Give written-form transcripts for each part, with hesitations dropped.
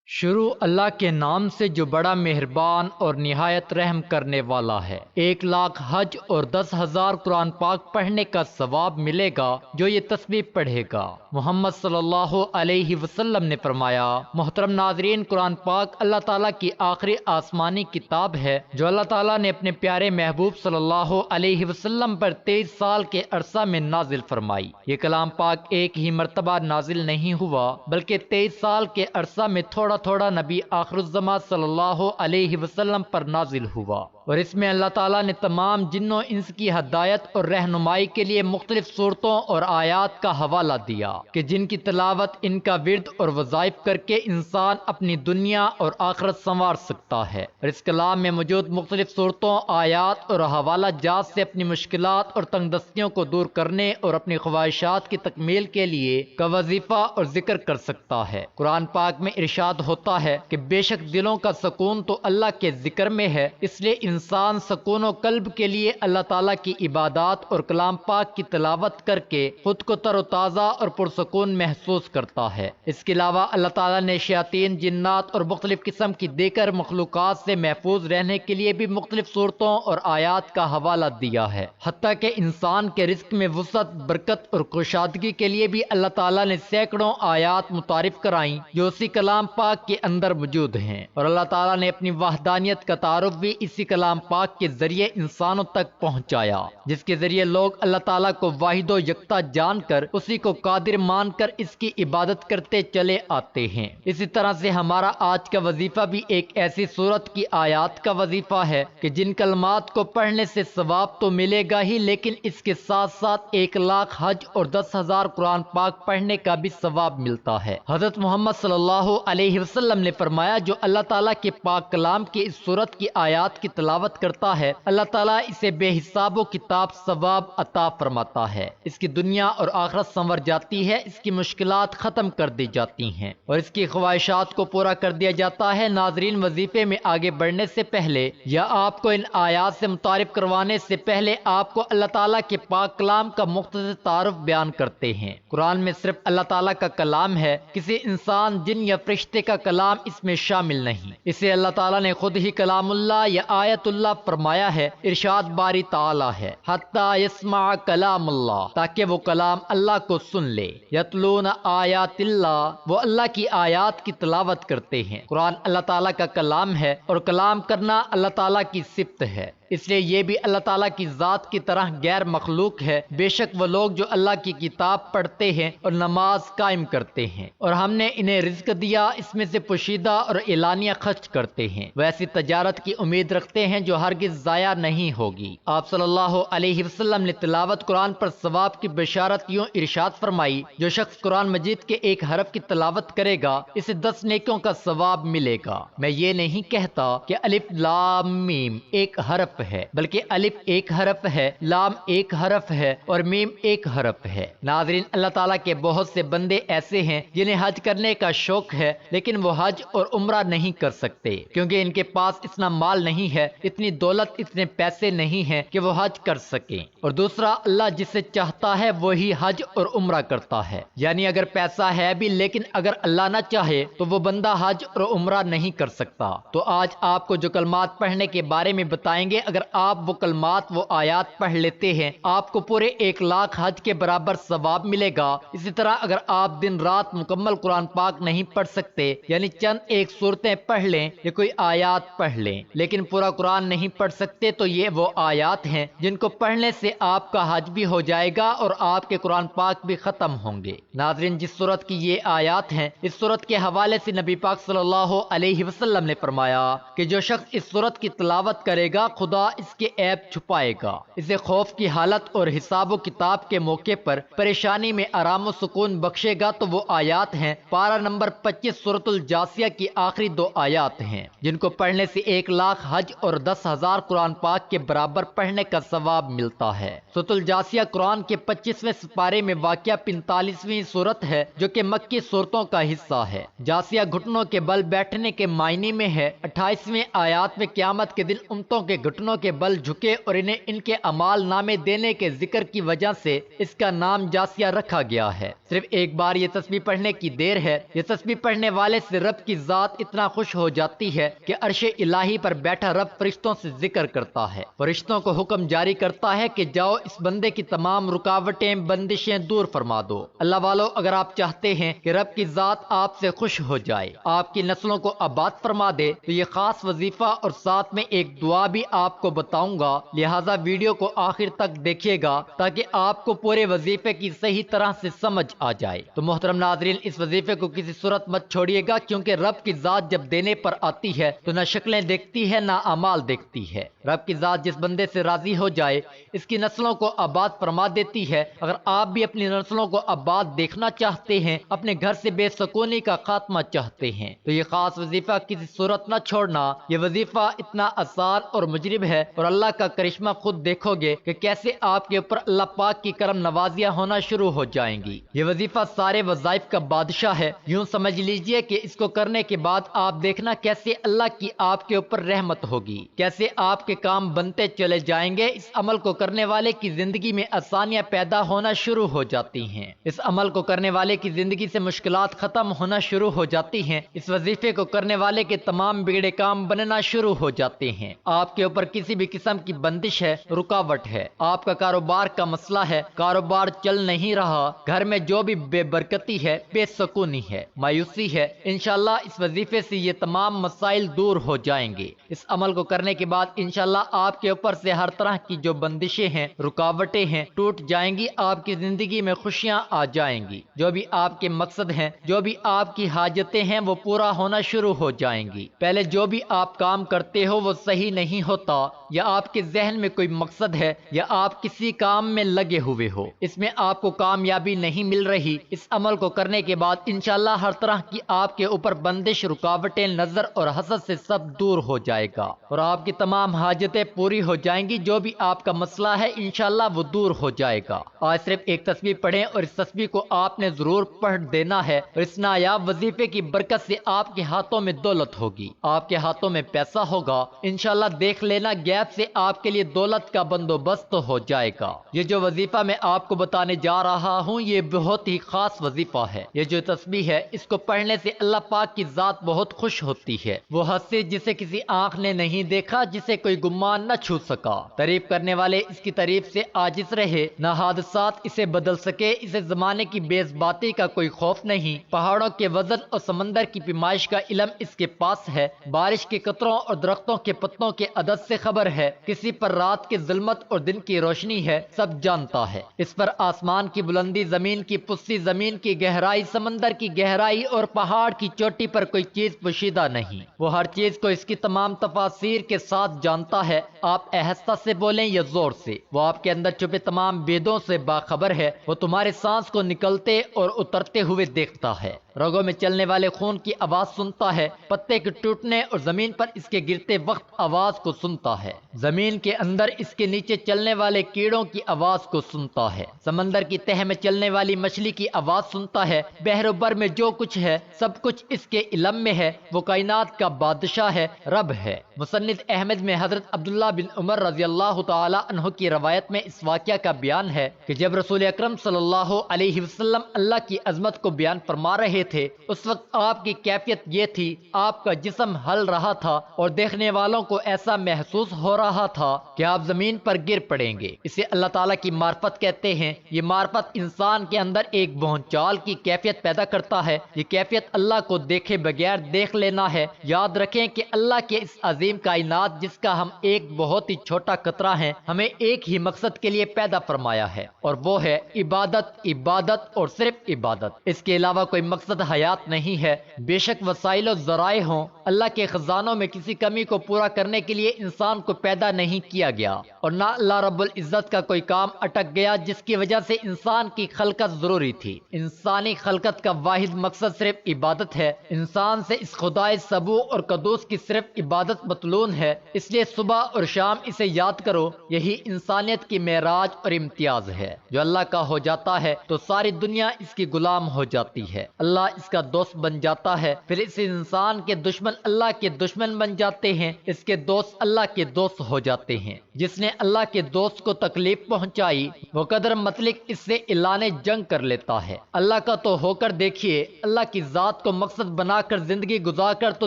شروع اللہ کے نام سے جو بڑا مہربان اور نہایت رحم کرنے والا ہے۔ 1,00,000 حج اور 10,000 قرآن پاک پڑھنے کا ثواب ملے گا جو یہ تسبیح پڑھے گا۔ محمد صلی اللہ علیہ وسلم نے فرمایا، محترم ناظرین، قرآن پاک اللہ تعالیٰ کی آخری آسمانی کتاب ہے جو اللہ تعالیٰ نے اپنے پیارے محبوب صلی اللہ علیہ وسلم پر 23 سال کے عرصہ میں نازل فرمائی۔ یہ کلام پاک ایک ہی مرتبہ نازل نہیں ہوا بلکہ 23 سال کے عرصہ میں تھوڑا تھوڑا نبی آخر الزماں صلی اللہ علیہ وسلم پر نازل ہوا، اور اس میں اللہ تعالیٰ نے تمام جن و انس کی ہدایت اور رہنمائی کے لیے مختلف صورتوں اور آیات کا حوالہ دیا کہ جن کی تلاوت ان کا ورد اور وظائف کر کے انسان اپنی دنیا اور آخرت سنوار سکتا ہے۔ اور اس کلام میں موجود مختلف صورتوں، آیات اور حوالہ جات سے اپنی مشکلات اور تنگ دستیوں کو دور کرنے اور اپنی خواہشات کی تکمیل کے لیے کا وظیفہ اور ذکر کر سکتا ہے۔ قرآن پاک میں ارشاد ہوتا ہے کہ بے شک دلوں کا سکون تو اللہ کے ذکر میں ہے، اس لیے انسان سکون و قلب کے لیے اللہ تعالیٰ کی عبادات اور کلام پاک کی تلاوت کر کے خود کو تر و تازہ اور پرسکون محسوس کرتا ہے۔ اس کے علاوہ اللہ تعالیٰ نے شیاطین، جنات اور مختلف قسم کی دیگر مخلوقات سے محفوظ رہنے کے لیے بھی مختلف صورتوں اور آیات کا حوالہ دیا ہے۔ حتیٰ کہ انسان کے رزق میں وسعت، برکت اور کشادگی کے لیے بھی اللہ تعالیٰ نے سینکڑوں آیات متعارف کرائیں جو اسی کلام پاک کے اندر موجود ہیں، اور اللہ تعالیٰ نے اپنی وحدانیت کا تعارف بھی اسی کلام پاک کے ذریعے انسانوں تک پہنچایا، جس کے ذریعے لوگ اللہ تعالیٰ کو واحد و یکتا جان کر اسی کو قادر مان کر اس کی عبادت کرتے چلے آتے ہیں۔ اسی طرح سے ہمارا آج کا وظیفہ بھی ایک ایسی صورت کی آیات کا وظیفہ ہے کہ جن کلمات کو پڑھنے سے ثواب تو ملے گا ہی، لیکن اس کے ساتھ ساتھ 1,00,000 حج اور 10,000 قرآن پاک پڑھنے کا بھی ثواب ملتا ہے۔ حضرت محمد صلی اللہ علیہ وسلم نے فرمایا، جو اللہ تعالیٰ کے پاک کلام کی اس صورت کی آیات کی تلاوت کرتا ہے، اللہ تعالیٰ اسے بے حساب و کتاب ثواب عطا فرماتا ہے۔ اس کی دنیا اور آخرت سنور جاتی ہے، اس کی مشکلات ختم کر دی جاتی ہیں اور اس کی خواہشات کو پورا کر دیا جاتا ہے۔ ناظرین، وظیفے میں آگے بڑھنے سے پہلے یا آپ کو ان آیات سے متعارف کروانے سے پہلے آپ کو اللہ تعالیٰ کے پاک کلام کا مختصر تعارف بیان کرتے ہیں۔ قرآن میں صرف اللہ تعالیٰ کا کلام ہے، کسی انسان، جن یا فرشتے کا کلام اس میں شامل نہیں۔ اسے اللہ تعالیٰ نے خود ہی کلام اللہ یا آیت اللہ فرمایا ہے۔ ارشاد باری تعالیٰ ہے، حتیٰ یسمع کلام اللہ، تاکہ وہ کلام اللہ کو سن لے۔ یتلون آیات اللہ، وہ اللہ کی آیات کی تلاوت کرتے ہیں۔ قرآن اللہ تعالیٰ کا کلام ہے اور کلام کرنا اللہ تعالیٰ کی صفت ہے، اس لیے یہ بھی اللہ تعالیٰ کی ذات کی طرح غیر مخلوق ہے۔ بے شک وہ لوگ جو اللہ کی کتاب پڑھتے ہیں اور نماز قائم کرتے ہیں اور ہم نے انہیں رزق دیا، اس میں سے پوشیدہ اور اعلانیہ خرچ کرتے ہیں، وہ ایسی تجارت کی امید رکھتے ہیں جو ہرگز ضائع نہیں ہوگی۔ آپ صلی اللہ علیہ وسلم نے تلاوت قرآن پر ثواب کی بشارت یوں ارشاد فرمائی، جو شخص قرآن مجید کے ایک حرف کی تلاوت کرے گا اسے 10 نیکیوں کا ثواب ملے گا۔ میں یہ نہیں کہتا کہ الف لام میم ایک حرف ہے، بلکہ الف ایک حرف ہے، لام ایک حرف ہے اور میم ایک حرف ہے۔ ناظرین، اللہ تعالیٰ کے بہت سے بندے ایسے ہیں جنہیں حج کرنے کا شوق ہے، لیکن وہ حج اور عمرہ نہیں کر سکتے کیونکہ ان کے پاس اتنا مال نہیں ہے، اتنی دولت، اتنے پیسے نہیں ہیں کہ وہ حج کر سکیں۔ اور دوسرا، اللہ جسے چاہتا ہے وہی حج اور عمرہ کرتا ہے، یعنی اگر پیسہ ہے بھی لیکن اگر اللہ نہ چاہے تو وہ بندہ حج اور عمرہ نہیں کر سکتا۔ تو آج آپ کو جو کلمات پڑھنے کے بارے میں بتائیں گے، اگر آپ وہ کلمات، وہ آیات پڑھ لیتے ہیں، آپ کو پورے 1,00,000 حج کے برابر ثواب ملے گا۔ اسی طرح اگر آپ دن رات مکمل قرآن پاک نہیں پڑھ سکتے، یعنی چند ایک صورتیں پڑھ لیں یا کوئی آیات پڑھ لیں لیکن پورا قرآن نہیں پڑھ سکتے، تو یہ وہ آیات ہیں جن کو پڑھنے سے آپ کا حج بھی ہو جائے گا اور آپ کے قرآن پاک بھی ختم ہوں گے۔ ناظرین، جس صورت کی یہ آیات ہیں، اس صورت کے حوالے سے نبی پاک صلی اللہ علیہ وسلم نے فرمایا کہ جو شخص اس صورت کی تلاوت کرے گا، خدا اس کے عیب چھپائے گا، اسے خوف کی حالت اور حساب و کتاب کے موقع پر پریشانی میں آرام و سکون بخشے گا۔ تو وہ آیات ہیں، پارہ نمبر 25 سورۃ الجاثیہ کی آخری 2 آیات ہیں، جن کو پڑھنے سے 1,00,000 حج اور 10,000 قرآن پاک کے برابر پڑھنے کا ثواب ملتا ہے۔ سورۃ الجاثیہ قرآن کے 25ویں سپارے میں واقع 45ویں سورت ہے، جو کہ مکی سورتوں کا حصہ ہے۔ جاثیہ گھٹنوں کے بل بیٹھنے کے معنی میں ہے۔ 28ویں آیات میں قیامت کے دن امتوں کے گھٹنوں گھٹنوں کے بل جھکے اور انہیں ان کے اعمال نامے دینے کے ذکر کی وجہ سے اس کا نام جاسیہ رکھا گیا ہے۔ صرف ایک بار یہ تسبیح پڑھنے کی دیر ہے، یہ تسبیح پڑھنے والے سے رب کی ذات اتنا خوش ہو جاتی ہے کہ عرش الہی پر بیٹھا رب فرشتوں سے ذکر کرتا ہے، فرشتوں کو حکم جاری کرتا ہے کہ جاؤ اس بندے کی تمام رکاوٹیں بندشیں دور فرما دو۔ اللہ والو، اگر آپ چاہتے ہیں کہ رب کی ذات آپ سے خوش ہو جائے، آپ کی نسلوں کو آباد فرما دے، تو یہ خاص وظیفہ اور ساتھ میں ایک دعا بھی آپ کو بتاؤں گا، لہٰذا ویڈیو کو آخر تک دیکھیے گا تاکہ آپ کو پورے وظیفے کی صحیح طرح سے سمجھ آ جائے۔ تو محترم ناظرین، اس وظیفے کو کسی صورت مت چھوڑیے گا، کیونکہ رب کی ذات جب دینے پر آتی ہے تو نہ شکلیں دیکھتی ہے نہ اعمال دیکھتی ہے۔ رب کی ذات جس بندے سے راضی ہو جائے اس کی نسلوں کو آباد فرما دیتی ہے۔ اگر آپ بھی اپنی نسلوں کو آباد دیکھنا چاہتے ہیں، اپنے گھر سے بے سکونی کا خاتمہ چاہتے ہیں، تو یہ خاص وظیفہ کسی صورت نہ چھوڑنا۔ یہ وظیفہ اتنا آسان اور مجرب ہے، اور اللہ کا کرشمہ خود دیکھو گے کہ کیسے آپ کے اوپر اللہ پاک کی کرم نوازیاں ہونا شروع ہو جائیں گی۔ یہ وظیفہ سارے وظائف کا بادشاہ ہے، یوں سمجھ لیجئے کہ اس کو کرنے کے بعد آپ دیکھنا کیسے اللہ کی آپ کے اوپر رحمت ہوگی، کیسے آپ کے کام بنتے چلے جائیں گے۔ اس عمل کو کرنے والے کی زندگی میں آسانیاں پیدا ہونا شروع ہو جاتی ہیں، اس عمل کو کرنے والے کی زندگی سے مشکلات ختم ہونا شروع ہو جاتی ہیں، اس وظیفے کو کرنے والے کے تمام بگڑے کام بننا شروع ہو جاتے ہیں۔ آپ کے اوپر کسی بھی قسم کی بندش ہے، رکاوٹ ہے، آپ کا کاروبار کا مسئلہ ہے، کاروبار چل نہیں رہا، گھر میں جو بھی بے برکتی ہے، بے سکونی ہے، مایوسی ہے، انشاءاللہ اس وظیفے سے یہ تمام مسائل دور ہو جائیں گے۔ اس عمل کو کرنے کے بعد انشاءاللہ آپ کے اوپر سے ہر طرح کی جو بندشیں ہیں، رکاوٹیں ہیں، ٹوٹ جائیں گی، آپ کی زندگی میں خوشیاں آ جائیں گی، جو بھی آپ کے مقصد ہیں، جو بھی آپ کی حاجتیں ہیں، وہ پورا ہونا شروع ہو جائیں گی۔ پہلے جو بھی آپ کام کرتے ہو وہ صحیح نہیں ہوتا، یا آپ کے ذہن میں کوئی مقصد ہے، یا آپ کسی کام میں لگے ہوئے ہو، اس میں آپ کو کامیابی نہیں مل رہی، اس عمل کو کرنے کے بعد انشاءاللہ ہر طرح کی آپ کے اوپر بندش، رکاوٹیں، نظر اور حسد سے سب دور ہو جائے گا، اور آپ کی تمام حاجتیں پوری ہو جائیں گی، جو بھی آپ کا مسئلہ ہے انشاءاللہ وہ دور ہو جائے گا۔ آج صرف ایک تسبیح پڑھیں اور اس تسبیح کو آپ نے ضرور پڑھ دینا ہے، اور اس نایاب وظیفے کی برکت سے آپ کے ہاتھوں میں دولت ہوگی، آپ کے ہاتھوں میں پیسہ ہوگا، انشاءاللہ دیکھ لینا غیب سے آپ کے لیے دولت کا بندوبست ہو جائے گا۔ یہ جو وظیفہ میں آپ کو بتانے جا رہا ہوں یہ بہت ہی خاص وظیفہ ہے۔ یہ جو تسبیح ہے اس کو پڑھنے سے اللہ پاک کی ذات بہت خوش ہوتی ہے، وہ ہستی جسے کسی آنکھ نے نہیں دیکھا، جسے کوئی گمان نہ چھو سکا۔ تعریف کرنے والے اس کی تعریف سے عاجز رہے، نہ حادثات اسے بدل سکے، اسے زمانے کی بیزباتی کا کوئی خوف نہیں، پہاڑوں کے وزن اور سمندر کی پیمائش کا علم اس کے پاس ہے، بارش کے قطروں اور درختوں کے پتوں کے عدد سے خبر ہے، کسی پر رات کی ظلمت اور دن کی روشنی ہے، سب جانتا ہے، اس پر آسمان کی بلندی، زمین کی پستی، زمین کی گہرائی، سمندر کی گہرائی اور پہاڑ کی چوٹی پر کوئی چیز پوشیدہ نہیں، وہ ہر چیز کو اس کی تمام تفاصیر کے ساتھ جانتا ہے۔ آپ آہستہ سے بولیں یا زور سے، وہ آپ کے اندر چھپے تمام بیدوں سے باخبر ہے، وہ تمہارے سانس کو نکلتے اور اترتے ہوئے دیکھتا ہے، رگوں میں چلنے والے خون کی آواز سنتا ہے، پتے کے ٹوٹنے اور زمین پر اس کے گرتے وقت آواز کو سنتا ہے، زمین کے اندر اس کے نیچے چلنے والے کیڑوں کی آواز کو سنتا ہے، سمندر کی تہ میں چلنے والی مچھلی کی آواز سنتا ہے، بحر و بر میں جو کچھ ہے سب کچھ اس کے علم میں ہے، وہ کائنات کا بادشاہ ہے، رب ہے۔ مصنف احمد میں حضرت عبداللہ بن عمر رضی اللہ تعالی عنہ کی روایت میں اس واقعہ کا بیان ہے کہ جب رسول اکرم صلی اللہ علیہ وسلم اللہ کی عظمت کو بیان فرما رہے تھے، اس وقت آپ کی کیفیت یہ تھی، آپ کا جسم ہل رہا تھا اور دیکھنے والوں کو ایسا محسوس ہو رہا تھا کہ آپ زمین پر گر پڑیں گے۔ اسے اللہ تعالیٰ کی معرفت کہتے ہیں۔ یہ معرفت انسان کے اندر ایک بھونچال کی کیفیت پیدا کرتا ہے۔ یہ کیفیت اللہ کو دیکھے بغیر دیکھ لینا ہے۔ یاد رکھیں کہ اللہ کے اس عظیم کائنات جس کا ہم ایک بہت ہی چھوٹا قطرہ ہیں، ہمیں ایک ہی مقصد کے لیے پیدا فرمایا ہے، اور وہ ہے عبادت، عبادت اور صرف عبادت۔ اس کے علاوہ کوئی مقصد حیات نہیں ہے۔ بے شک وسائل و ذرائع ہوں، اللہ کے خزانوں میں کسی کمی کو پورا کرنے کے لیے انسان کو پیدا نہیں کیا گیا، اور نہ اللہ رب العزت کا کوئی کام اٹک گیا جس کی وجہ سے انسان کی خلقت ضروری تھی۔ انسانی خلقت کا واحد مقصد صرف عبادت ہے۔ انسان سے اس خدائے سبو اور قدوس کی صرف عبادت مطلوب ہے، اس لیے صبح اور شام اسے یاد کرو۔ یہی انسانیت کی معراج اور امتیاز ہے۔ جو اللہ کا ہو جاتا ہے تو ساری دنیا اس کی غلام ہو جاتی ہے۔ اللہ تعالیٰ اس کا دوست بن جاتا ہے، پھر اس انسان کے دشمن اللہ کے دشمن بن جاتے ہیں، اس کے دوست اللہ کے دوست ہو جاتے ہیں۔ جس نے اللہ کے دوست کو تکلیف پہنچائی وہ قدر مطلق اس سے اعلان جنگ کر لیتا ہے۔ اللہ کا تو ہو کر دیکھیے، اللہ کی ذات کو مقصد بنا کر زندگی گزار کر تو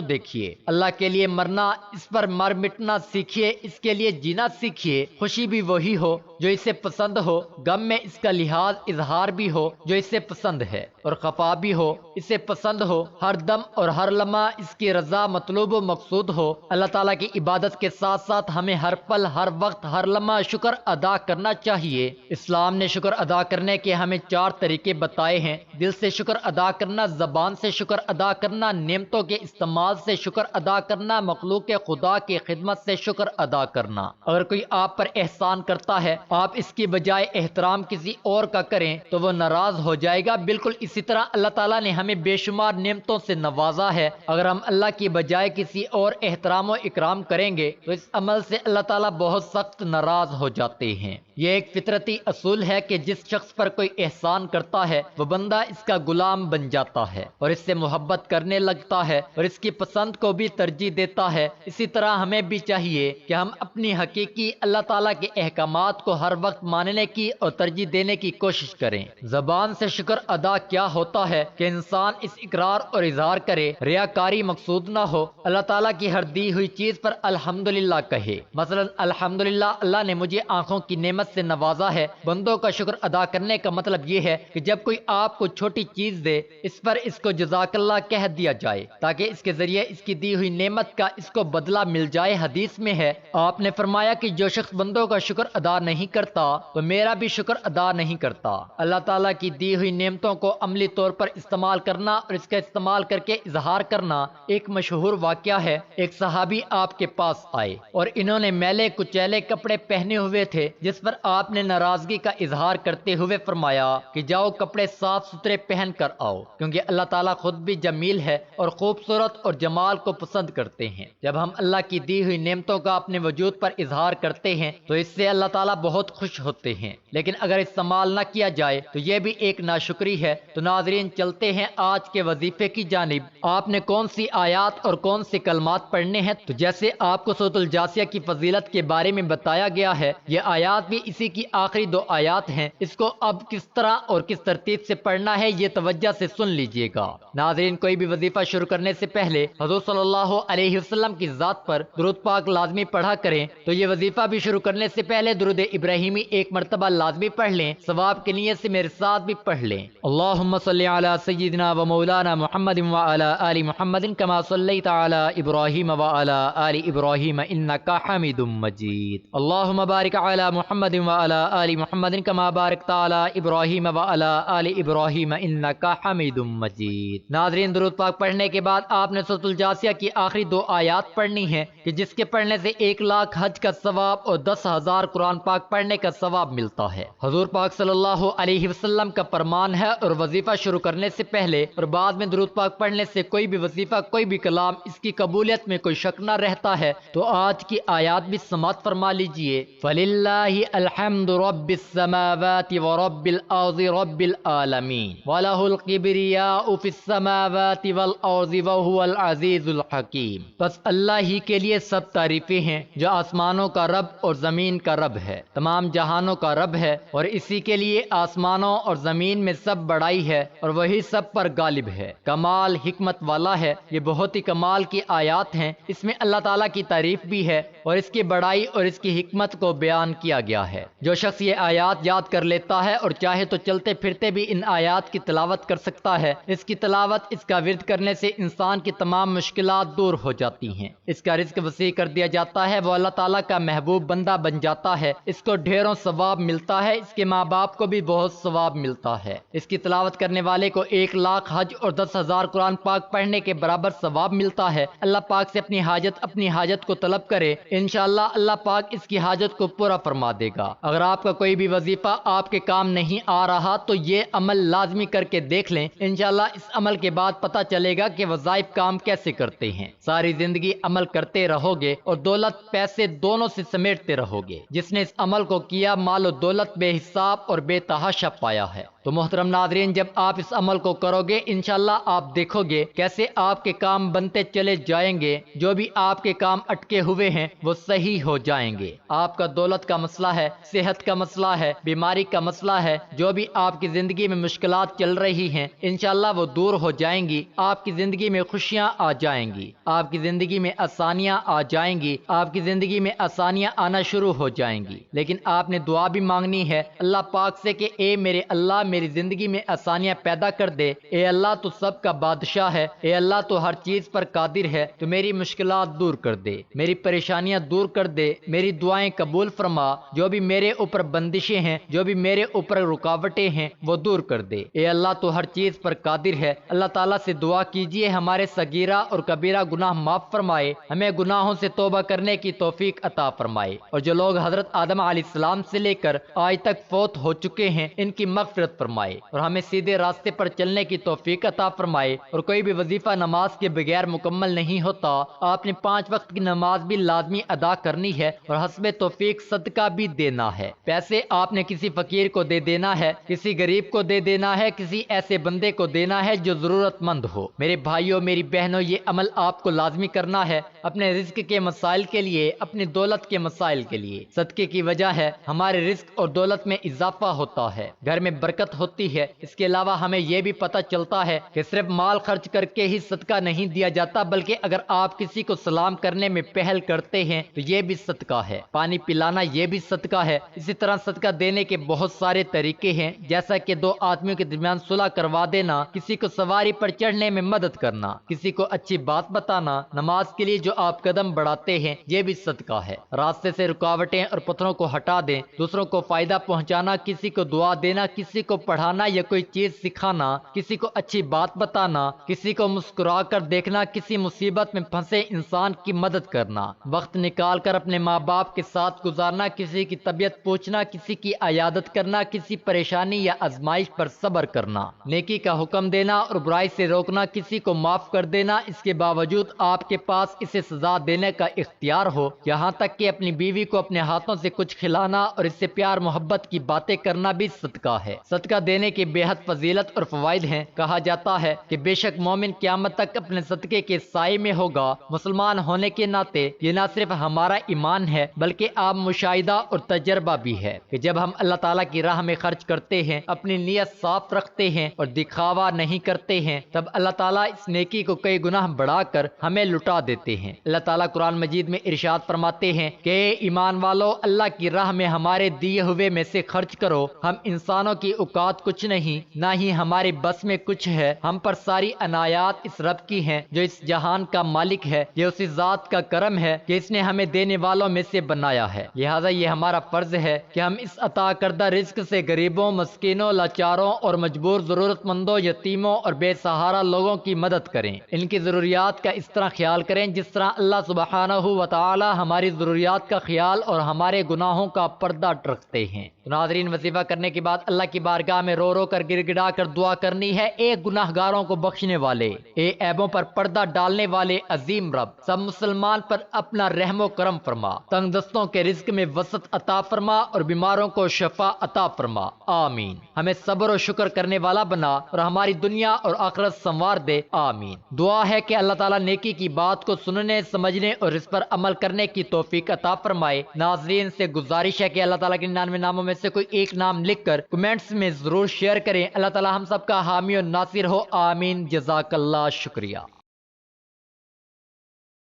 دیکھیے۔ اللہ کے لیے مرنا، اس پر مر مٹنا سیکھیے، اس کے لیے جینا سیکھیے۔ خوشی بھی وہی ہو جو اسے پسند ہو، غم میں اس کا لحاظ اظہار بھی ہو جو اسے پسند ہے، اور خفا بھی ہو اسے پسند ہو۔ ہر دم اور ہر لمحہ اس کی رضا مطلوب و مقصود ہو۔ اللہ تعالیٰ کی عبادت کے ساتھ ساتھ ہمیں ہر پل، ہر وقت، ہر لمحہ شکر ادا کرنا چاہیے۔ اسلام نے شکر ادا کرنے کے ہمیں 4 طریقے بتائے ہیں: دل سے شکر ادا کرنا، زبان سے شکر ادا کرنا، نعمتوں کے استعمال سے شکر ادا کرنا، مخلوق خدا کی خدمت سے شکر ادا کرنا۔ اگر کوئی آپ پر احسان کرتا ہے، آپ اس کی بجائے احترام کسی اور کا کریں تو وہ ناراض ہو جائے گا۔ بالکل اسی طرح اللہ تعالیٰ نے ہمیں بے شمار نعمتوں سے نوازا ہے، اگر ہم اللہ کی بجائے کسی اور احترام و اکرام کریں گے تو اس عمل سے اللہ تعالیٰ بہت سخت ناراض ہو جاتے ہیں۔ یہ ایک فطرتی اصول ہے کہ جس شخص پر کوئی احسان کرتا ہے وہ بندہ اس کا غلام بن جاتا ہے اور اس سے محبت کرنے لگتا ہے اور اس کی پسند کو بھی ترجیح دیتا ہے۔ اسی طرح ہمیں بھی چاہیے کہ ہم اپنی حقیقی اللہ تعالیٰ کے احکامات کو ہر وقت ماننے کی اور ترجیح دینے کی کوشش کریں۔ زبان سے شکر ادا کیا ہوتا ہے کہ انسان اس اقرار اور اظہار کرے، ریاکاری مقصود نہ ہو، اللہ تعالیٰ کی ہر دی ہوئی چیز پر الحمدللہ کہے۔ مثلا الحمدللہ اللہ نے مجھے آنکھوں کی نعمت سے نوازا ہے۔ بندوں کا شکر ادا کرنے کا مطلب یہ ہے کہ جب کوئی آپ کو چھوٹی چیز دے، اس پر اس کو جزاک اللہ کہہ دیا جائے تاکہ اس کے ذریعے اس کی دی ہوئی نعمت کا اس کو بدلہ مل جائے۔ حدیث میں ہے، آپ نے فرمایا کہ جو شخص بندوں کا شکر ادا نہیں کرتا وہ میرا بھی شکر ادا نہیں کرتا۔ اللہ تعالیٰ کی دی ہوئی نعمتوں کو عملی طور پر استعمال کرنا اور اس کا استعمال کر کے اظہار کرنا ایک مشہور واقعہ ہے۔ ایک صحابی آپ کے پاس آئے اور انہوں نے میلے کچیلے کپڑے پہنے ہوئے تھے، جس پر آپ نے ناراضگی کا اظہار کرتے ہوئے فرمایا کہ جاؤ کپڑے صاف ستھرے پہن کر آؤ، کیونکہ اللہ تعالیٰ خود بھی جمیل ہے اور خوبصورت اور جمال کو پسند کرتے ہیں۔ جب ہم اللہ کی دی ہوئی نعمتوں کا اپنے وجود پر اظہار کرتے ہیں تو اس سے اللہ تعالیٰ بہت خوش ہوتے ہیں، لیکن اگر استعمال نہ کیا جائے تو یہ بھی ایک ناشکری ہے۔ تو ناظرین، چلتے ہیں آج کے وظیفے کی جانب۔ آپ نے کون سی آیات اور کون سے کلمات پڑھنے ہیں؟ تو جیسے آپ کو سورۃ الجاثیہ کی فضیلت کے بارے میں بتایا گیا ہے، یہ آیات بھی اسی کی آخری 2 آیات ہیں۔ اس کو اب کس طرح اور کس ترتیب سے پڑھنا ہے یہ توجہ سے سن لیجئے گا۔ ناظرین، کوئی بھی وظیفہ شروع کرنے سے پہلے حضور صلی اللہ علیہ وسلم کی ذات پر درود پاک لازمی پڑھا کریں۔ تو یہ وظیفہ بھی شروع کرنے سے پہلے درود ابراہیمی ایک مرتبہ لازمی پڑھ لیں، ثواب کی نیت سے میرے ساتھ بھی پڑھ لیں۔ اللہم صلی علی سیدنا و مولانا محمد وعلی آل محمد کما صلیت علی ابراہیم وعلی آل ابراہیم انک حمید مجید۔ اللہم بارک علی محمد وعلی آل محمد کما بارکت علی ابراہیم وعلی آل ابراہیم انک حمید مجید۔ ناظرین، درود پاک پڑھنے کے بعد آپ نے سورۃ الجاثیہ کی آخری 2 آیات پڑھنی ہیں کہ جس کے پڑھنے سے 1 لاکھ حج کا ثواب اور 10,000 قرآن پاک پڑھنے کا ثواب ملتا ہے۔ حضور پاک صلی اللہ علیہ وسلم کا فرمان ہے، اور وظیفہ شروع کرنے سے پہلے اور بعد میں درود پاک پڑھنے سے کوئی بھی وظیفہ، کوئی بھی کلام، اس کی قبولیت میں کوئی شک نہ رہتا ہے۔ تو آج کی آیات بھی سماعت فرما لیجئے۔ فَلِلَّهِ الْحَمْدُ رَبِّ السَّمَاوَاتِ وَرَبِّ الْأَرْضِ رَبِّ الْعَالَمِينَ وَلَهُ الْكِبْرِيَاءُ فِي السَّمَاوَاتِ وَالْأَرْضِ وَهُوَ الْعَزِيزُ الْحَكِيمُ۔ بس اللہ ہی کے لیے سب تعریفیں ہیں جو آسمانوں کا رب اور زمین کا رب ہے، تمام جہانوں کا رب ہے، اور اسی کے لیے آسمانوں اور زمین میں سب بڑائی ہے اور وہی سب پر غالب ہے، کمال حکمت والا ہے۔ یہ بہت ہی کمال کی آیات ہیں، اس میں اللہ تعالیٰ کی تعریف بھی ہے اور اس کی بڑائی اور اس کی حکمت کو بیان کیا گیا ہے۔ جو شخص یہ آیات یاد کر لیتا ہے اور چاہے تو چلتے پھرتے بھی ان آیات کی تلاوت کر سکتا ہے۔ اس کی تلاوت، اس کا ورد کرنے سے انسان کی تمام مشکلات دور ہو جاتی ہیں، اس کا رزق وسیع کر دیا جاتا ہے، وہ اللہ تعالیٰ کا محبوب بندہ بن جاتا ہے، اس کو ڈھیروں ثواب ملتا ہے، اس کے ماں باپ کو بھی بہت ثواب ملتا ہے۔ اس کی تلاوت کرنے والے کو 1 لاکھ حج اور 10,000 قرآن پاک پڑھنے کے برابر ثواب ملتا ہے۔ اللہ پاک سے اپنی حاجت کو طلب کرے، انشاءاللہ اللہ پاک اس کی حاجت کو پورا فرما دے گا۔ اگر آپ کا کوئی بھی وظیفہ آپ کے کام نہیں آ رہا تو یہ عمل لازمی کر کے دیکھ لیں، انشاءاللہ اس عمل کے بعد پتہ چلے گا کہ وظائف کام کیسے کرتے ہیں۔ ساری زندگی عمل کرتے رہو گے اور دولت پیسے دونوں سے سمیٹتے رہو گے۔ جس نے اس عمل کو کیا، مال و دولت بے حساب اور بے تحاشا پایا ہے۔ تو محترم ناظرین، جب آپ اس عمل کو کرو گے انشاءاللہ آپ دیکھو گے کیسے آپ کے کام بنتے چلے جائیں گے، جو بھی آپ کے کام اٹکے ہوئے ہیں وہ صحیح ہو جائیں گے۔ آپ کا دولت کا مسئلہ ہے، صحت کا مسئلہ ہے، بیماری کا مسئلہ ہے، جو بھی آپ کی زندگی میں مشکلات چل رہی ہیں انشاءاللہ وہ دور ہو جائیں گی، آپ کی زندگی میں خوشیاں آ جائیں گی، آپ کی زندگی میں آسانیاں آ جائیں گی، آپ کی زندگی میں آسانیاں آنا شروع ہو جائیں گی۔ لیکن آپ نے دعا بھی مانگنی ہے اللہ پاک سے کہ اے میرے اللہ میری زندگی میں آسانیاں پیدا کر دے، اے اللہ تو سب کا بادشاہ ہے، اے اللہ تو ہر چیز پر قادر ہے، تو میری مشکلات دور کر دے، میری پریشانیاں دور کر دے، میری دعائیں قبول فرما، جو بھی میرے اوپر بندشیں ہیں، جو بھی میرے اوپر رکاوٹیں ہیں وہ دور کر دے، اے اللہ تو ہر چیز پر قادر ہے۔ اللہ تعالیٰ سے دعا کیجئے ہمارے صغیرہ اور کبیرہ گناہ معاف فرمائے، ہمیں گناہوں سے توبہ کرنے کی توفیق عطا فرمائے، اور جو لوگ حضرت آدم علیہ السلام سے لے کر آج تک فوت ہو چکے ہیں ان کی مغفرت فرمائے، اور ہمیں سیدھے راستے پر چلنے کی توفیق عطا فرمائے۔ اور کوئی بھی وظیفہ نماز کے بغیر مکمل نہیں ہوتا، آپ نے 5 وقت کی نماز بھی لازمی ادا کرنی ہے، اور حسب توفیق صدقہ بھی دینا ہے، پیسے آپ نے کسی فقیر کو دے دینا ہے، کسی غریب کو دے دینا ہے، کسی ایسے بندے کو دینا ہے جو ضرورت مند ہو۔ میرے بھائیوں میری بہنوں، یہ عمل آپ کو لازمی کرنا ہے اپنے رزق کے مسائل کے لیے، اپنی دولت کے مسائل کے لیے۔ صدقے کی وجہ ہے ہمارے رزق اور دولت میں اضافہ ہوتا ہے، گھر میں برکت ہوتی ہے۔ اس کے علاوہ ہمیں یہ بھی پتہ چلتا ہے کہ صرف مال خرچ کر کے ہی صدقہ نہیں دیا جاتا، بلکہ اگر آپ کسی کو سلام کرنے میں پہل کرتے ہیں تو یہ بھی صدقہ ہے، پانی پلانا یہ بھی صدقہ ہے۔ اسی طرح صدقہ دینے کے بہت سارے طریقے ہیں، جیسا کہ 2 آدمیوں کے درمیان صلح کروا دینا، کسی کو سواری پر چڑھنے میں مدد کرنا، کسی کو اچھی بات بتانا، نماز کے لیے جو آپ قدم بڑھاتے ہیں یہ بھی صدقہ ہے۔ راستے سے رکاوٹیں اور پتھروں کو ہٹا دیں، دوسروں کو فائدہ پہنچانا، کسی کو دعا دینا، کسی کو پڑھانا یا کوئی چیز سکھانا، کسی کو اچھی بات بتانا، کسی کو مسکرا کر دیکھنا، کسی مصیبت میں پھنسے انسان کی مدد کرنا، وقت نکال کر اپنے ماں باپ کے ساتھ گزارنا، کسی کی طبیعت پوچھنا، کسی کی عیادت کرنا، کسی پریشانی یا آزمائش پر صبر کرنا، نیکی کا حکم دینا اور برائی سے روکنا، کسی کو معاف کر دینا، اس کے باوجود آپ کے پاس اسے سزا دینے کا اختیار ہو، یہاں تک کہ اپنی بیوی کو اپنے ہاتھوں سے کچھ کھلانا اور اس سے پیار محبت کی باتیں کرنا بھی صدقہ ہے۔ صدقہ دینے کے بے حد فضیلت اور فوائد ہیں۔ کہا جاتا ہے کہ بے شک مومن قیامت تک اپنے صدقے کے سائے میں ہوگا۔ مسلمان ہونے کے ناطے یہ نہ صرف ہمارا ایمان ہے بلکہ عام مشاہدہ اور تجربہ بھی ہے کہ جب ہم اللہ تعالیٰ کی راہ میں خرچ کرتے ہیں، اپنی نیت صاف رکھتے ہیں اور دکھاوا نہیں کرتے ہیں، تب اللہ تعالیٰ اس نیکی کو کئی گناہ بڑھا کر ہمیں لٹا دیتے ہیں۔ اللہ تعالیٰ قرآن مجید میں ارشاد فرماتے ہیں کہ اے ایمان والو، اللہ کی راہ میں ہمارے دیے ہوئے میں سے خرچ کرو، ہم انسانوں کی اوقات کچھ نہیں، نہ ہی ہماری بس میں کچھ ہے، ہم پر ساری عنایات اس رب کی ہیں جو اس جہان کا مالک ہے۔ یہ اسی ذات کا کرم ہے کہ اس نے ہمیں دینے والوں میں سے بنایا ہے، لہذا یہ ہمارا فرض ہے کہ ہم اس عطا کردہ رزق سے غریبوں، مسکینوں، لاچاروں اور مجبور ضرورت مندوں، یتیموں اور بے سہارا لوگوں کی مدد کریں، ان کی ضروریات کا اس طرح خیال کریں جس طرح اللہ سبحانہ و تعالی ہماری ضروریات کا خیال اور ہمارے گناہوں کا پردہ رکھتے ہیں۔ ناظرین، وظیفہ کرنے کے بعد اللہ کی بارگاہ میں رو رو کر گڑ گڑا کر دعا کرنی ہے، اے گناہ گاروں کو بخشنے والے، اے عیبوں پر پردہ ڈالنے والے عظیم رب، سب مسلمان پر اپنا رحم و کرم فرما، تنگ دستوں کے رزق میں وسعت عطا فرما اور بیماروں کو شفا عطا فرما، آمین۔ ہمیں صبر و شکر کرنے والا بنا اور ہماری دنیا اور آخرت سنوار دے، آمین۔ دعا ہے کہ اللہ تعالیٰ نیکی کی بات کو سننے، سمجھنے اور اس پر عمل کرنے کی توفیق عطا فرمائے۔ ناظرین سے گزارش ہے کہ اللہ تعالیٰ کے 99 ناموں میں سے کوئی ایک نام لکھ کر کمنٹس میں ضرور شیئر کریں۔ اللہ تعالیٰ ہم سب کا حامی اور ناصر ہو، آمین۔ جزاک اللہ، شکریہ۔